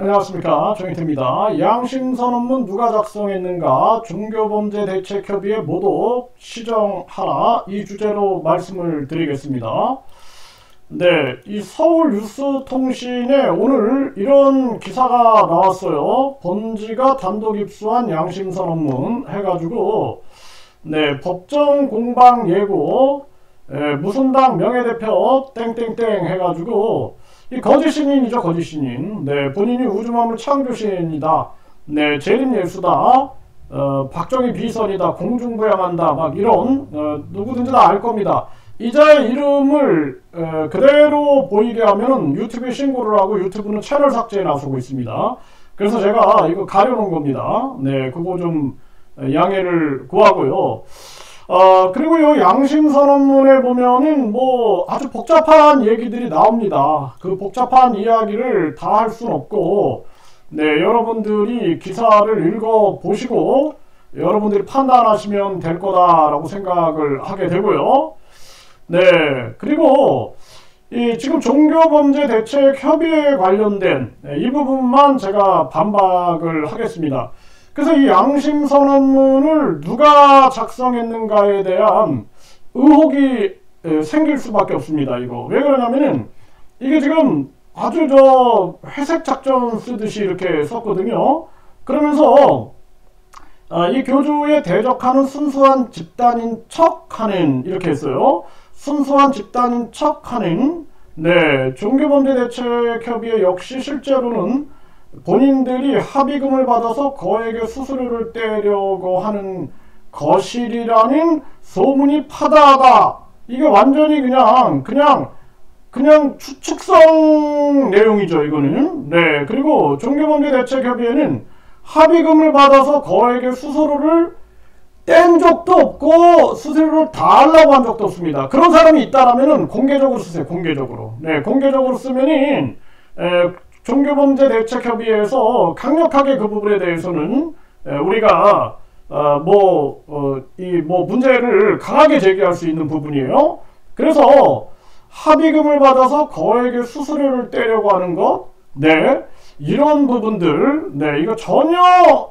안녕하십니까, 정인태입니다. 양심선언문 누가 작성했는가, 종교범죄대책협의회 모독 시정하라, 이 주제로 말씀을 드리겠습니다. 네, 이 서울뉴스통신에 오늘 이런 기사가 나왔어요. 번지가 단독 입수한 양심선언문 해가지고, 네, 법정 공방 예고, 무슨 당 명예대표 땡땡땡 해가지고, 이 거짓신인이죠, 거짓신인. 네, 본인이 우주만물 창조신이다. 네, 재림예수다. 박정희 비선이다. 공중부양한다. 막 이런, 누구든지 다 알 겁니다. 이자의 이름을 그대로 보이게 하면 유튜브에 신고를 하고 유튜브는 채널 삭제에 나서고 있습니다. 그래서 제가 이거 가려놓은 겁니다. 네, 그거 좀 양해를 구하고요. 그리고 이 양심선언문에 보면은 뭐 아주 복잡한 얘기들이 나옵니다. 그 복잡한 이야기를 다 할 순 없고, 네, 여러분들이 기사를 읽어보시고 여러분들이 판단하시면 될 거다라고 생각을 하게 되고요. 네, 그리고 지금 종교범죄대책협의회에 관련된 이 부분만 제가 반박을 하겠습니다. 그래서 이 양심선언문을 누가 작성했는가에 대한 의혹이 생길 수밖에 없습니다. 이거 왜 그러냐면은 이게 지금 아주 회색 작전 쓰듯이 이렇게 썼거든요. 그러면서 이 교주에 대적하는 순수한 집단인 척하는, 이렇게 했어요. 순수한 집단인 척하는, 네, 종교범죄대책협의회 역시 실제로는 본인들이 합의금을 받아서 거액의 수수료를 떼려고 하는 거실이라는 소문이 파다하다. 이게 완전히 그냥 추측성 내용이죠, 이거는. 네, 그리고 종교범죄대책협의회는 합의금을 받아서 거액의 수수료를 뗀 적도 없고 수수료를 달라고 한 적도 없습니다. 그런 사람이 있다라면은 공개적으로 쓰세요, 공개적으로. 네, 공개적으로 쓰면은 종교범죄대책협의회에서 강력하게 그 부분에 대해서는 우리가 문제를 강하게 제기할 수 있는 부분이에요. 그래서 합의금을 받아서 거액의 수수료를 떼려고 하는 것, 네, 이런 부분들, 네, 이거 전혀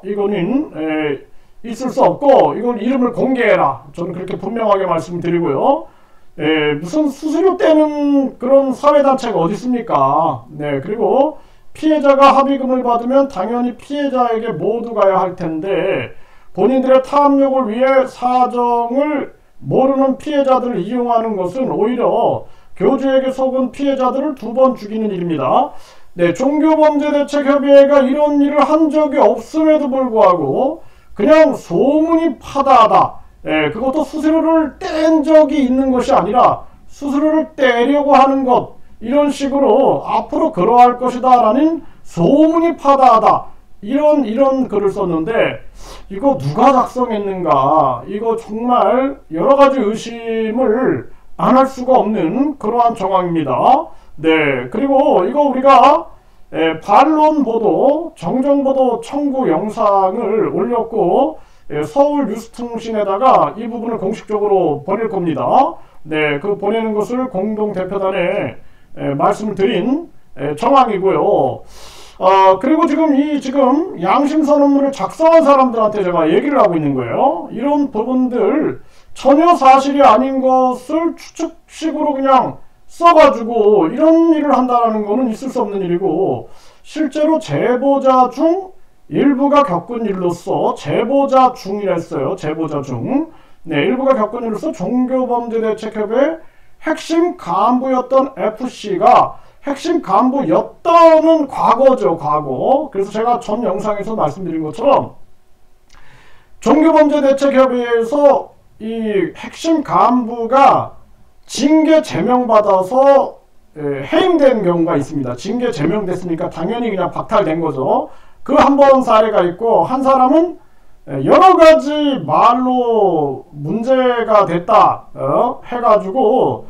이거는 있을 수 없고, 이건 이름을 공개해라. 저는 그렇게 분명하게 말씀드리고요. 무슨 수수료 떼는 그런 사회단체가 어디 있습니까? 네, 그리고 피해자가 합의금을 받으면 당연히 피해자에게 모두 가야 할 텐데, 본인들의 탐욕을 위해 사정을 모르는 피해자들을 이용하는 것은 오히려 교주에게 속은 피해자들을 두 번 죽이는 일입니다. 네, 종교범죄대책협의회가 이런 일을 한 적이 없음에도 불구하고 그냥 소문이 파다하다. 그것도 수수료를 뗀 적이 있는 것이 아니라 수수료를 떼려고 하는 것, 이런 식으로 앞으로 그러할 것이다 라는 소문이 파다하다, 이런 글을 썼는데, 이거 누가 작성했는가, 이거 정말 여러가지 의심을 안 할 수가 없는 그러한 정황입니다. 네, 그리고 이거 우리가 반론보도, 정정보도 청구 영상을 올렸고, 서울 뉴스통신에다가 이 부분을 공식적으로 보낼 겁니다. 네, 그 보내는 것을 공동대표단에 말씀을 드린 정황이고요. 그리고 지금 양심선언문을 작성한 사람들한테 제가 얘기를 하고 있는 거예요. 이런 부분들 전혀 사실이 아닌 것을 추측식으로 그냥 써가지고 이런 일을 한다는 거는 있을 수 없는 일이고, 실제로 제보자 중 일부가 겪은 일로서, 제보자 중이랬어요. 제보자 중. 네, 일부가 겪은 일로서 종교범죄대책협의 핵심 간부였던 FC가, 핵심 간부였던은 과거죠, 과거. 그래서 제가 전 영상에서 말씀드린 것처럼 종교범죄대책협의회에서 이 핵심 간부가 징계 제명받아서 해임된 경우가 있습니다. 징계 제명됐으니까 당연히 그냥 박탈된 거죠. 그 한 번 사례가 있고, 한 사람은 여러 가지 말로 문제가 됐다 해가지고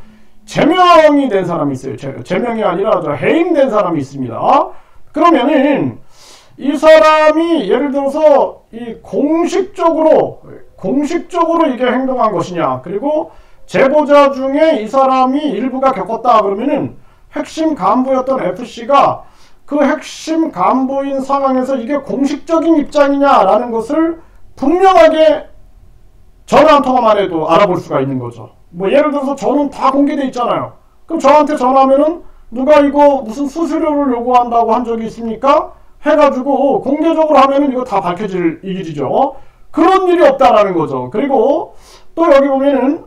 제명이 된 사람이 있어요. 제명이 아니라 해임된 사람이 있습니다. 그러면은 이 사람이 예를 들어서 이 공식적으로 이게 행동한 것이냐, 그리고 제보자 중에 이 사람이 일부가 겪었다 그러면은 핵심 간부였던 FC가 그 핵심 간부인 상황에서 이게 공식적인 입장이냐라는 것을 분명하게 전화 한 통화만 해도 알아볼 수가 있는 거죠. 뭐 예를 들어서 저는 다 공개돼 있잖아요. 그럼 저한테 전화하면은 누가 이거 무슨 수수료를 요구한다고 한 적이 있습니까? 해가지고 공개적으로 하면은 이거 다 밝혀질 일이죠. 그런 일이 없다라는 거죠. 그리고 또 여기 보면은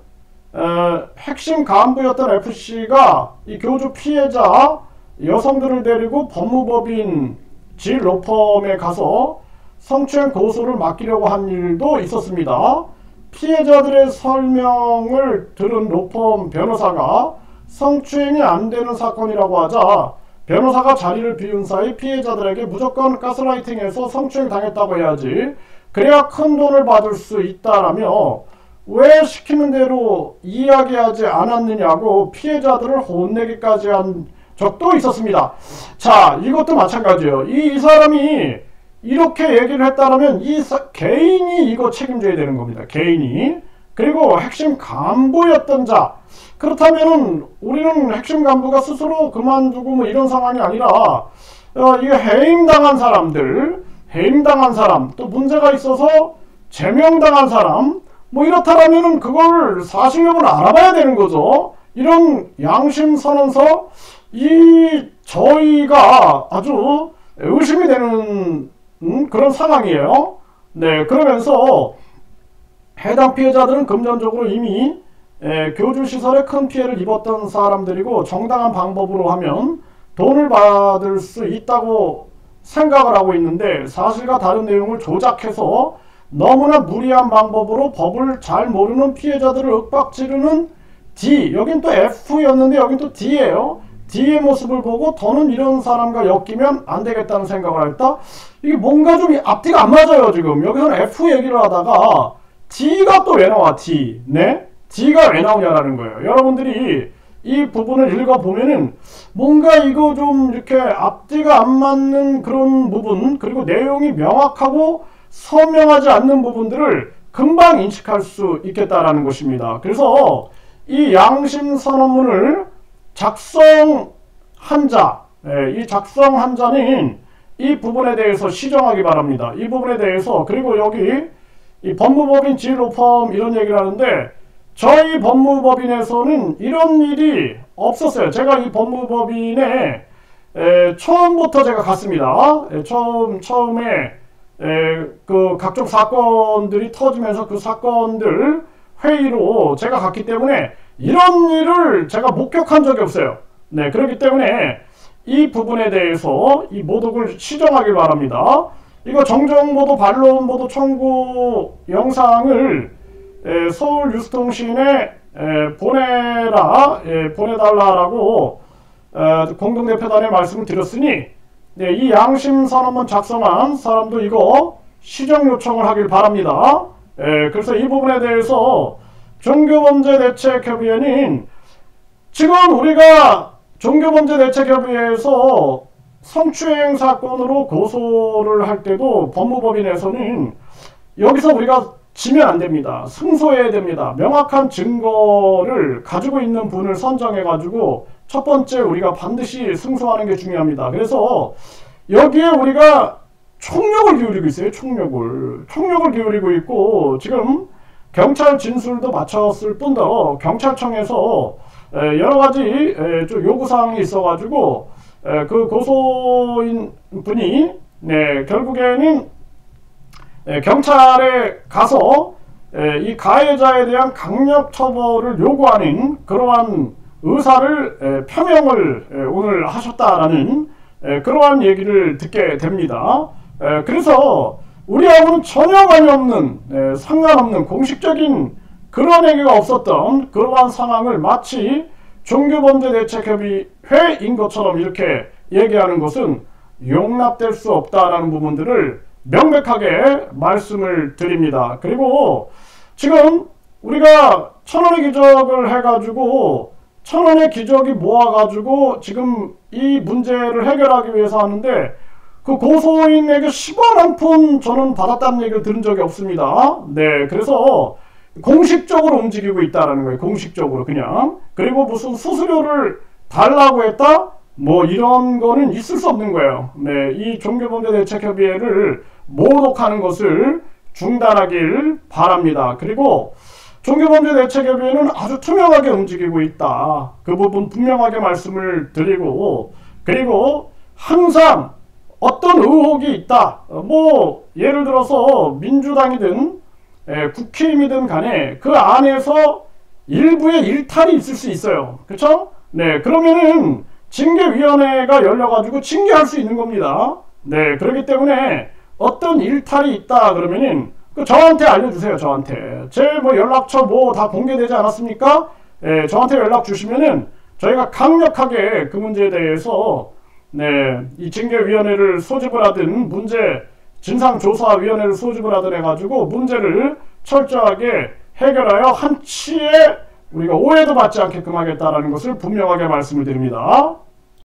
핵심 간부였던 FC가 이 교주 피해자 여성들을 데리고 법무법인 질 로펌에 가서 성추행 고소를 맡기려고 한 일도 있었습니다. 피해자들의 설명을 들은 로펌 변호사가 성추행이 안 되는 사건이라고 하자 변호사가 자리를 비운 사이 피해자들에게 무조건 가스라이팅해서 성추행 당했다고 해야지 그래야 큰 돈을 받을 수 있다라며 왜 시키는 대로 이야기하지 않았느냐고 피해자들을 혼내기까지 한 적도 있었습니다. 자, 이것도 마찬가지예요. 이 사람이 이렇게 얘기를 했다면 개인이 이거 책임져야 되는 겁니다. 개인이. 그리고 핵심 간부였던 자. 그렇다면은 우리는 핵심 간부가 스스로 그만두고 뭐 이런 상황이 아니라 이게 해임당한 사람들, 해임당한 사람, 또 문제가 있어서 제명당한 사람, 뭐 이렇다라면은 그걸 사실 여부를 알아봐야 되는 거죠. 이런 양심선언서 저희가 아주 의심이 되는 그런 상황이에요. 네, 그러면서 해당 피해자들은 금전적으로 이미 교주시설에 큰 피해를 입었던 사람들이고 정당한 방법으로 하면 돈을 받을 수 있다고 생각을 하고 있는데 사실과 다른 내용을 조작해서 너무나 무리한 방법으로 법을 잘 모르는 피해자들을 윽박지르는 D, 여긴 또 F였는데 여긴 또 D예요. D의 모습을 보고 더는 이런 사람과 엮이면 안 되겠다는 생각을 했다. 이게 뭔가 좀 앞뒤가 안 맞아요. 지금 여기서는 F 얘기를 하다가 D가 또 왜 나와? D. 네? D가 왜 나오냐라는 거예요. 여러분들이 이 부분을 읽어보면은 뭔가 이거 좀 이렇게 앞뒤가 안 맞는 그런 부분, 그리고 내용이 명확하고 선명하지 않는 부분들을 금방 인식할 수 있겠다라는 것입니다. 그래서 이 양심선언문을 작성한 자, 이 작성한 자는 이 부분에 대해서 시정하기 바랍니다. 이 부분에 대해서. 그리고 여기 이 법무법인 질 로펌 이런 얘기를 하는데 저희 법무법인에서는 이런 일이 없었어요. 제가 이 법무법인에 처음부터 제가 갔습니다. 처음에 그 각종 사건들이 터지면서 그 사건들 회의로 제가 갔기 때문에 이런 일을 제가 목격한 적이 없어요. 네, 그렇기 때문에 이 부분에 대해서 이 모독을 시정하길 바랍니다. 이거 정정보도 반론보도 청구 영상을 서울 뉴스통신에 보내달라라고 공동대표단에 말씀을 드렸으니 네, 이 양심선언문 작성한 사람도 이거 시정 요청을 하길 바랍니다. 그래서 이 부분에 대해서 종교범죄대책협의회는 지금 우리가 종교범죄대책협의회에서 성추행 사건으로 고소를 할 때도 법무법인에서는 여기서 우리가 지면 안 됩니다. 승소해야 됩니다. 명확한 증거를 가지고 있는 분을 선정해 가지고 첫 번째 우리가 반드시 승소하는 게 중요합니다. 그래서 여기에 우리가 총력을 기울이고 있어요. 총력을 기울이고 있고 지금 경찰 진술도 마쳤을 뿐더러 경찰청에서 여러 가지 좀 요구사항이 있어가지고 그 고소인 분이 결국에는 경찰에 가서 이 가해자에 대한 강력 처벌을 요구하는 그러한 의사를 표명을 오늘 하셨다라는 그러한 얘기를 듣게 됩니다. 그래서 우리하고는 전혀 관계없는 상관없는 공식적인 그런 얘기가 없었던 그러한 상황을 마치 종교범죄대책협의회인 것처럼 이렇게 얘기하는 것은 용납될 수 없다라는 부분들을 명백하게 말씀을 드립니다. 그리고 지금 우리가 1000원의 기적을 해가지고 1000원의 기적이 모아가지고 지금 이 문제를 해결하기 위해서 하는데 그 고소인에게 10원 한 푼 저는 받았다는 얘기를 들은 적이 없습니다. 네, 그래서 공식적으로 움직이고 있다라는 거예요. 공식적으로 그냥. 그리고 무슨 수수료를 달라고 했다? 뭐 이런 거는 있을 수 없는 거예요. 네, 이 종교범죄대책협의회를 모독하는 것을 중단하길 바랍니다. 그리고 종교범죄대책협의회는 아주 투명하게 움직이고 있다. 그 부분 분명하게 말씀을 드리고, 그리고 항상 어떤 의혹이 있다. 뭐 예를 들어서 민주당이든 국힘이든 간에 그 안에서 일부의 일탈이 있을 수 있어요. 그렇죠? 네, 그러면은 징계위원회가 열려가지고 징계할 수 있는 겁니다. 네, 그렇기 때문에 어떤 일탈이 있다 그러면은 저한테 알려주세요. 저한테 제 뭐 연락처 뭐 다 공개되지 않았습니까? 네, 저한테 연락 주시면은 저희가 강력하게 그 문제에 대해서 네, 이 징계위원회를 소집을 하든 문제 진상조사위원회를 소집을 하든 해가지고 문제를 철저하게 해결하여 한치의 우리가 오해도 받지 않게끔 하겠다라는 것을 분명하게 말씀을 드립니다.